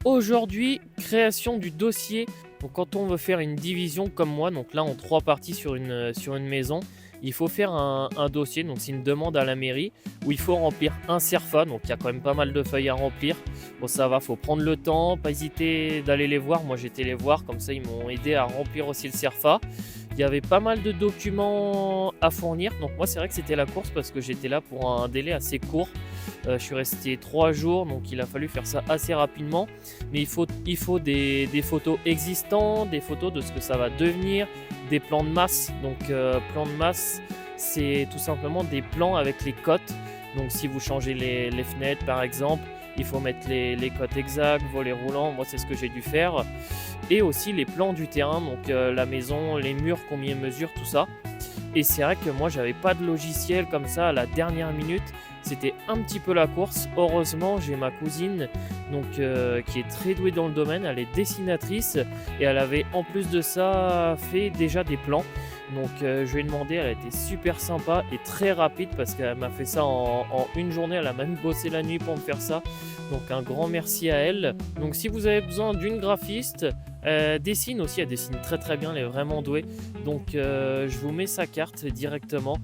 Aujourd'hui, création du dossier. Donc quand on veut faire une division comme moi, donc là en 3 parties sur une maison, il faut faire un dossier, donc c'est une demande à la mairie où il faut remplir un CERFA, donc il y a quand même pas mal de feuilles à remplir. Bon ça va, faut prendre le temps, pas hésiter d'aller les voir. Moi j'étais les voir, comme ça ils m'ont aidé à remplir aussi le CERFA. Il y avait pas mal de documents à fournir, donc moi c'est vrai que c'était la course parce que j'étais là pour un délai assez court. Je suis resté 3 jours, donc il a fallu faire ça assez rapidement. Mais il faut des photos existantes, des photos de ce que ça va devenir, des plans de masse. Donc plan de masse, c'est tout simplement des plans avec les cotes. Donc si vous changez les fenêtres par exemple, il faut mettre les cotes exactes, volets roulants, moi c'est ce que j'ai dû faire. Et aussi les plans du terrain, donc la maison, les murs, combien ils mesurent, tout ça. Et c'est vrai que moi j'avais pas de logiciel comme ça à la dernière minute. C'était un petit peu la course. Heureusement, j'ai ma cousine donc, qui est très douée dans le domaine. Elle est dessinatrice et elle avait en plus de ça fait déjà des plans. Donc je lui ai demandé, elle a été super sympa et très rapide parce qu'elle m'a fait ça en une journée. Elle a même bossé la nuit pour me faire ça. Donc un grand merci à elle. Donc si vous avez besoin d'une graphiste, dessine aussi, elle dessine très très bien, elle est vraiment douée. Donc je vous mets sa carte directement.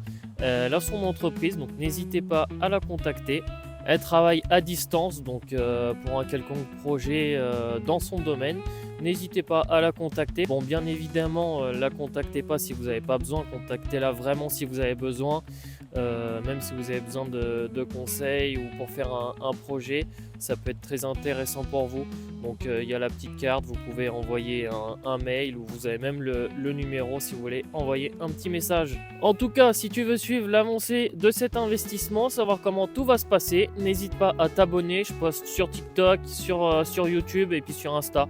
Elle a son entreprise, donc n'hésitez pas à la contacter. Elle travaille à distance, donc pour un quelconque projet dans son domaine, n'hésitez pas à la contacter. Bon, bien évidemment, la contactez pas si vous n'avez pas besoin, contactez-la vraiment si vous avez besoin, même si vous avez besoin de conseils ou pour faire un projet, ça peut être très intéressant pour vous. Donc il y a la petite carte, vous pouvez envoyer un mail ou vous avez même le numéro si vous voulez envoyer un petit message. En tout cas, si tu veux suivre l'avancée de cet investissement, savoir comment tout va se passer, n'hésite pas à t'abonner. Je poste sur TikTok, sur YouTube et puis sur Insta.